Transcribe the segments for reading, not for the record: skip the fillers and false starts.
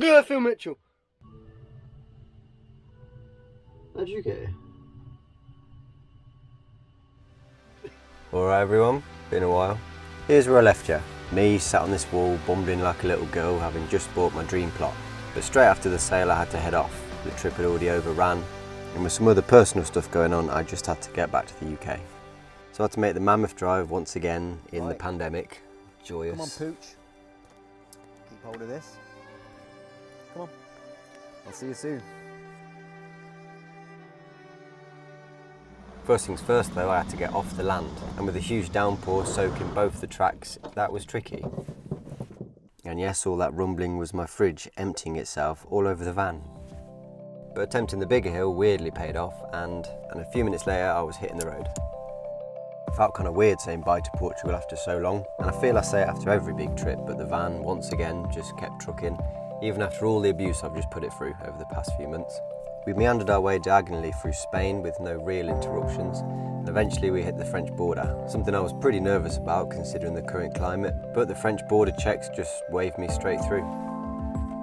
Yeah, Phil Mitchell. How'd you get here? Alright everyone, been a while. Here's where I left you. Me sat on this wall, bumbling like a little girl, having just bought my dream plot. But straight after the sale I had to head off. The trip had already overran, and with some other personal stuff going on, I just had to get back to the UK. So I had to make the mammoth drive once again in the pandemic. Joyous. Come on, Pooch. Keep hold of this. Come on. I'll see you soon. First things first though, I had to get off the land, and with a huge downpour soaking both the tracks, that was tricky. And yes, all that rumbling was my fridge emptying itself all over the van. But attempting the bigger hill weirdly paid off, and a few minutes later I was hitting the road. It felt kind of weird saying bye to Portugal after so long, and I feel I say it after every big trip, but the van once again just kept trucking, even after all the abuse I've just put it through over the past few months. We meandered our way diagonally through Spain with no real interruptions, and eventually we hit the French border, something I was pretty nervous about considering the current climate, but the French border checks just waved me straight through.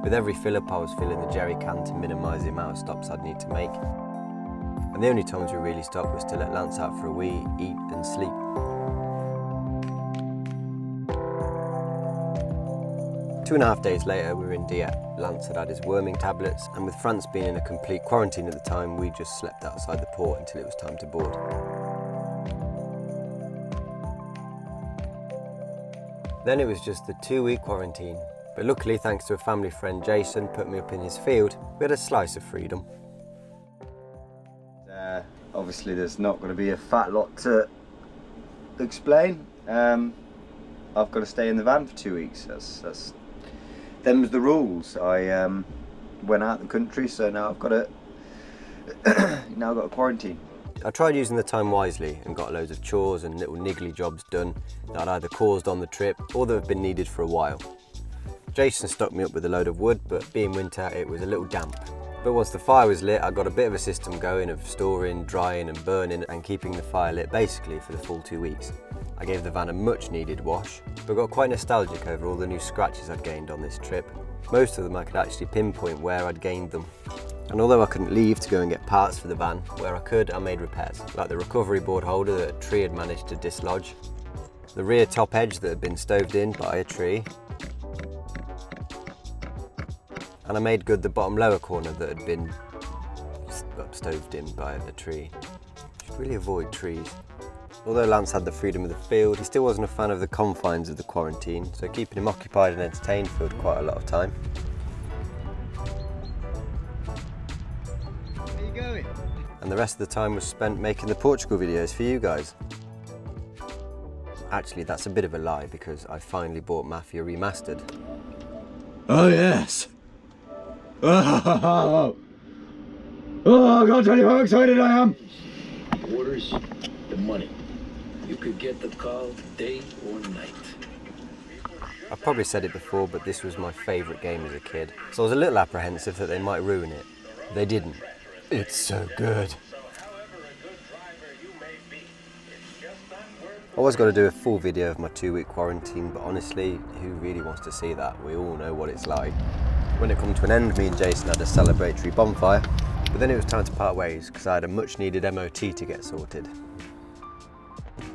With every fill-up I was filling the jerry can to minimise the amount of stops I'd need to make. And the only times we really stopped was to let Lance out for a wee, eat and sleep. Two and a half days later we were in Dieppe. Lance had had his worming tablets, and with France being in a complete quarantine at the time, we just slept outside the port until it was time to board. Then it was just a 2-week quarantine, but luckily thanks to a family friend Jason put me up in his field, we had a slice of freedom. Obviously there's not going to be a fat lot to explain. I've got to stay in the van for 2 weeks. Them's the rules. I went out of the country, so now I've got to quarantine. I tried using the time wisely and got loads of chores and little niggly jobs done that I'd either caused on the trip or that have been needed for a while. Jason stocked me up with a load of wood, but being winter it was a little damp. But once the fire was lit, I got a bit of a system going of storing, drying and burning and keeping the fire lit basically for the full 2 weeks. I gave the van a much needed wash, but got quite nostalgic over all the new scratches I'd gained on this trip. Most of them I could actually pinpoint where I'd gained them. And although I couldn't leave to go and get parts for the van, where I could I made repairs, like the recovery board holder that a tree had managed to dislodge, the rear top edge that had been stoved in by a tree, and I made good the bottom lower corner that had been stoved in by a tree. Should really avoid trees. Although Lance had the freedom of the field, he still wasn't a fan of the confines of the quarantine, so keeping him occupied and entertained filled quite a lot of time. Where are you going? And the rest of the time was spent making the Portugal videos for you guys. Actually, that's a bit of a lie because I finally bought Mafia Remastered. Oh yes! Oh, I can't tell you how excited I am! Orders, the money. You could get the call day or night. I've probably said it before, but this was my favourite game as a kid, so I was a little apprehensive that they might ruin it. They didn't. It's so good. I was going to do a full video of my 2-week quarantine, but honestly, who really wants to see that? We all know what it's like. When it come to an end, me and Jason had a celebratory bonfire, but then it was time to part ways because I had a much needed MOT to get sorted.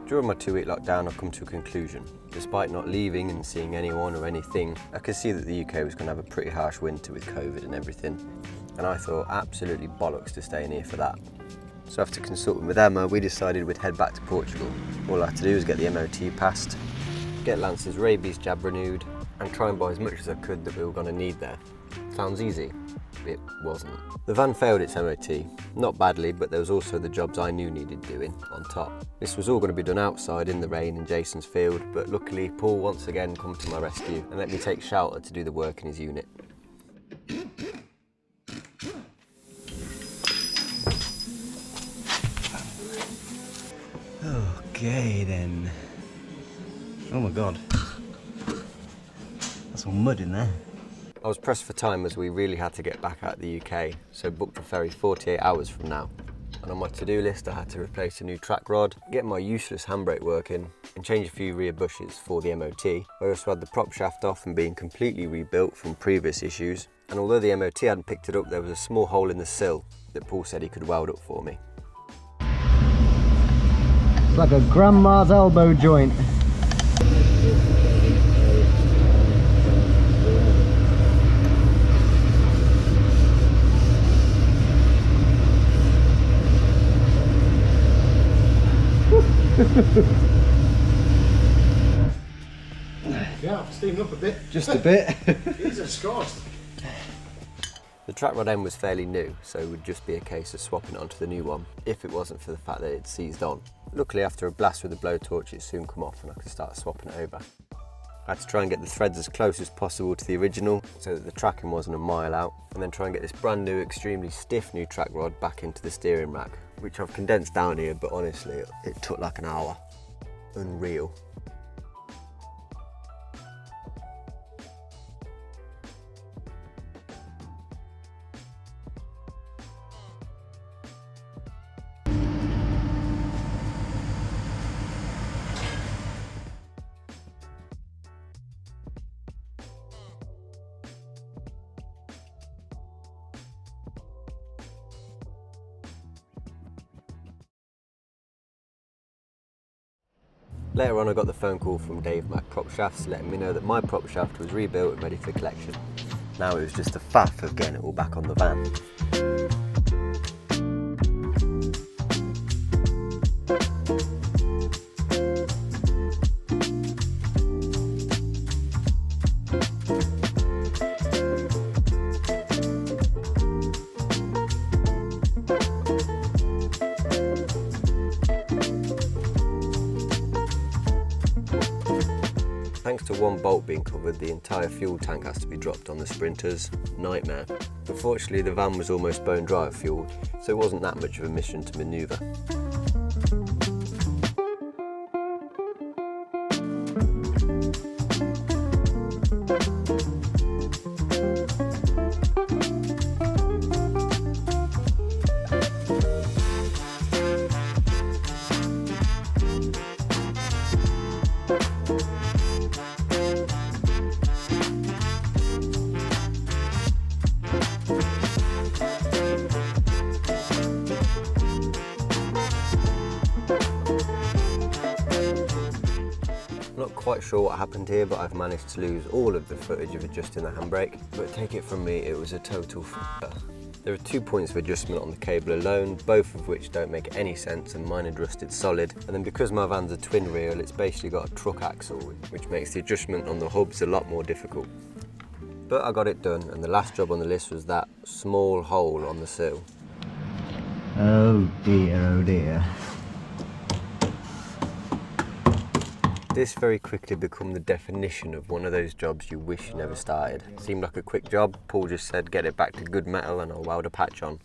During my 2-week lockdown, I've come to a conclusion. Despite not leaving and seeing anyone or anything, I could see that the UK was going to have a pretty harsh winter with COVID and everything, and I thought absolutely bollocks to stay in here for that. So after consulting with Emma, we decided we'd head back to Portugal. All I had to do was get the MOT passed, get Lance's rabies jab renewed, and try and buy as much as I could that we were going to need there. Sounds easy. It wasn't. The van failed its MOT, not badly, but there was also the jobs I knew needed doing on top. This was all going to be done outside in the rain in Jason's field, but luckily Paul once again come to my rescue and let me take shelter to do the work in his unit. Okay then. Oh my god. That's all mud in there. I was pressed for time as we really had to get back out of the UK, so booked a ferry 48 hours from now. And on my to-do list I had to replace a new track rod, get my useless handbrake working, and change a few rear bushes for the MOT. I also had the prop shaft off and being completely rebuilt from previous issues, and although the MOT hadn't picked it up, there was a small hole in the sill that Paul said he could weld up for me. It's like a grandma's elbow joint. Yeah, steamed up a bit. Just a bit. Jesus Christ. The track rod end was fairly new, so it would just be a case of swapping it onto the new one, if it wasn't for the fact that it seized on. Luckily, after a blast with the blowtorch, it soon come off and I could start swapping it over. I had to try and get the threads as close as possible to the original, so that the tracking wasn't a mile out, and then try and get this brand new, extremely stiff new track rod back into the steering rack, which I've condensed down here, but honestly, it took like an hour. Unreal. Later on I got the phone call from Dave Mac Prop Shafts letting me know that my prop shaft was rebuilt and ready for collection. Now it was just a faff of getting it all back on the van. Thanks to one bolt being covered, the entire fuel tank has to be dropped on the Sprinters. Nightmare. Unfortunately, the van was almost bone dry of fuel, so it wasn't that much of a mission to manoeuvre. I'm not quite sure what happened here, but I've managed to lose all of the footage of adjusting the handbrake, but take it from me, it was a total f***er. There are 2 points of adjustment on the cable alone, both of which don't make any sense, and mine had rusted solid. And then because my van's a twin reel, it's basically got a truck axle, which makes the adjustment on the hubs a lot more difficult. But I got it done, and the last job on the list was that small hole on the sill. Oh dear, oh dear. This very quickly became the definition of one of those jobs you wish you never started. Seemed like a quick job. Paul just said get it back to good metal and I'll weld a patch on.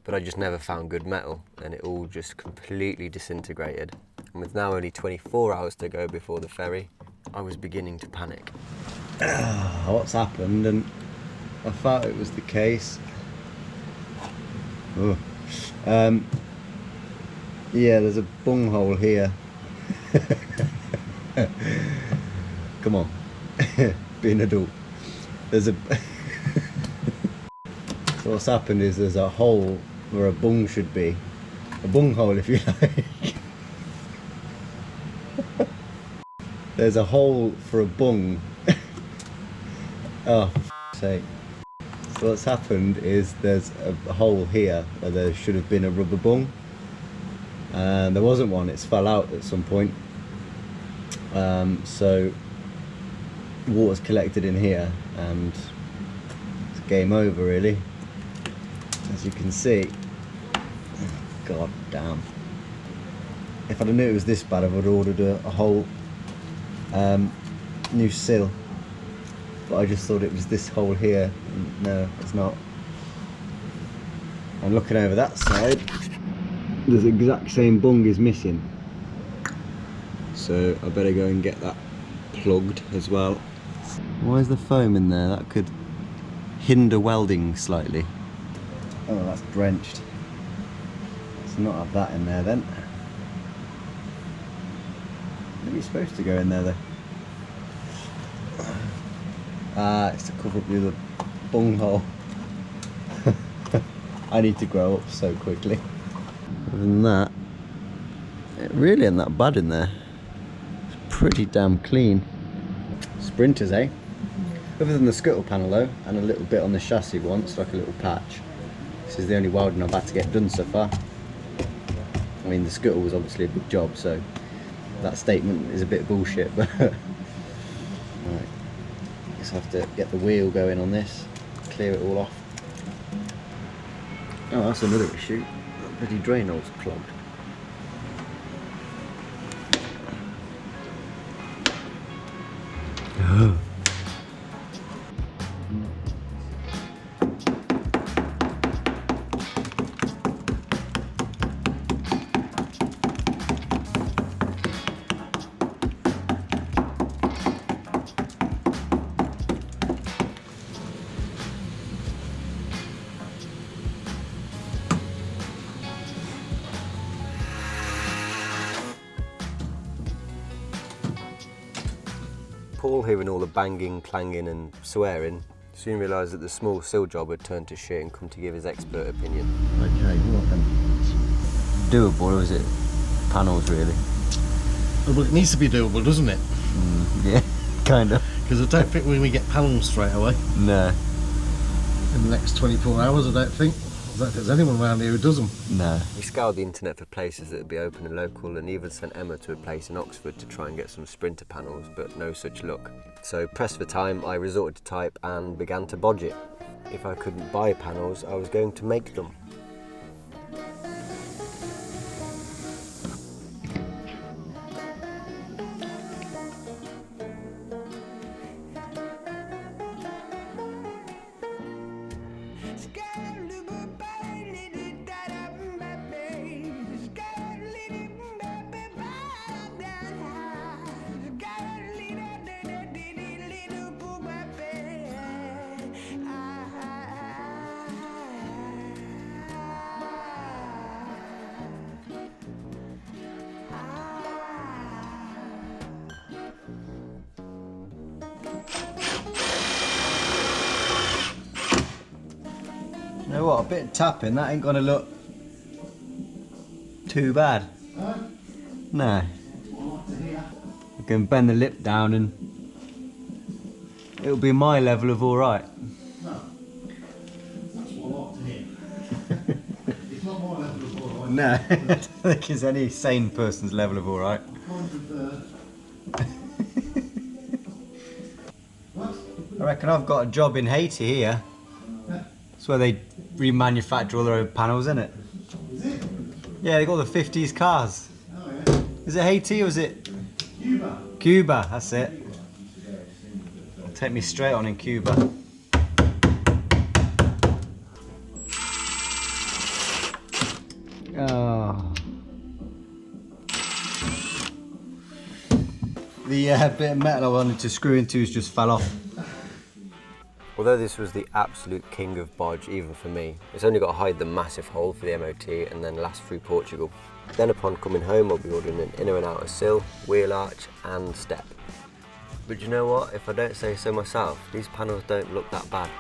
But I just never found good metal and it all just completely disintegrated. And with now only 24 hours to go before the ferry, I was beginning to panic. What's happened? And I thought it was the case. Oh. Yeah, there's a bung hole here. Come on, be an adult. There's a so what's happened is there's a hole where a bung should be, a bung hole if you like. There's a hole for a bung. Oh, for sake. So what's happened is there's a hole here where there should have been a rubber bung, and there wasn't one. It's fell out at some point. So water's collected in here and it's game over really, as you can see. God damn, if I'd have knew it was this bad I would have ordered a whole new sill, but I just thought it was this hole here. No, it's not. And looking over that side, the exact same bung is missing. So I better go and get that plugged as well. Why is the foam in there? That could hinder welding slightly. Oh, that's drenched. Let's not have that in there then. Maybe it's supposed to go in there though. Ah, it's to cover up the other bunghole. I need to grow up so quickly. Other than that, it really ain't that bad in there. It's pretty damn clean. Sprinters, eh? Other than the scuttle panel though, and a little bit on the chassis once, like a little patch. This is the only welding I've had to get done so far. I mean, the scuttle was obviously a big job, so that statement is a bit bullshit, but right. Just have to get the wheel going on this, clear it all off. Oh, that's another issue. That bloody drain hole's clogged. Paul, hearing all the banging, clanging and swearing, soon realised that the small sill job had turned to shit and come to give his expert opinion. Okay, what then? Doable, or is it panels really? Well, it needs to be doable, doesn't it? Yeah, kind of. Because I don't think we're going to get panels straight away. No. In the next 24 hours, I don't think. I don't think there's anyone around here who does them. No. We scoured the internet for places that would be open and local, and even sent Emma to a place in Oxford to try and get some Sprinter panels, but no such luck. So pressed for time, I resorted to type and began to bodge it. If I couldn't buy panels, I was going to make them. You know what, a bit of tapping, that ain't gonna look too bad. No. You can bend the lip down and it'll be my level of alright. No. That's what I like to hear. It's not my level of alright. No, I don't think it's any sane person's level of alright. I reckon I've got a job in Haiti here. It's where they remanufacture all their own panels, isn't it? Is it? Yeah, they got the 50s cars. Oh yeah. Is it Haiti or is it? Cuba. Cuba, that's it. It'll take me straight on in Cuba. Oh. The bit of metal I wanted to screw into has just fell off. Although this was the absolute king of bodge, even for me, it's only got to hide the massive hole for the MOT and then last through Portugal. Then upon coming home, I'll be ordering an inner and outer sill, wheel arch and step. But you know what, if I don't say so myself, these panels don't look that bad.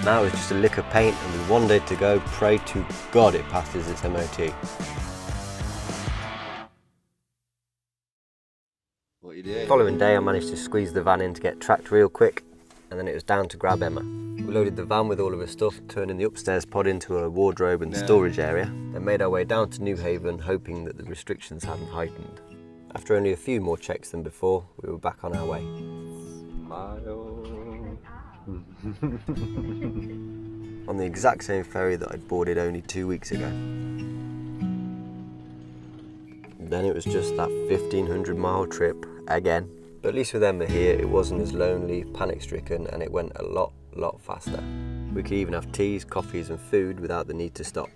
Now it's just a lick of paint and with one day to go, pray to God it passes its MOT. What you doing? Following day I managed to squeeze the van in to get tracked real quick, and then it was down to grab Emma. We loaded the van with all of her stuff, turning the upstairs pod into a wardrobe and storage area, then made our way down to New Haven, hoping that the restrictions hadn't heightened. After only a few more checks than before, we were back on our way. On the exact same ferry that I'd boarded only 2 weeks ago. Then it was just that 1,500-mile trip again. But at least with Emma here, it wasn't as lonely, panic-stricken, and it went a lot faster. We could even have teas, coffees and food without the need to stop.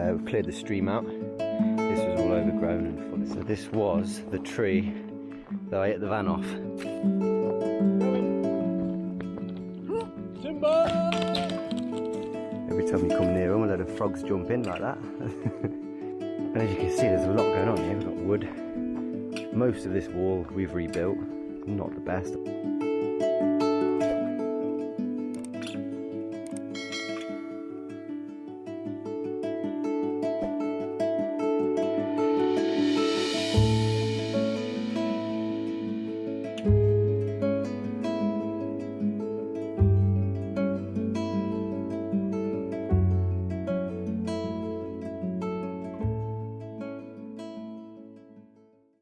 We cleared the stream out. This was all overgrown and full. So this was the tree that I hit the van off. Every time you come near them, a load of frogs jump in like that. And as you can see, there's a lot going on here. We've got wood. Most of this wall we've rebuilt. Not the best.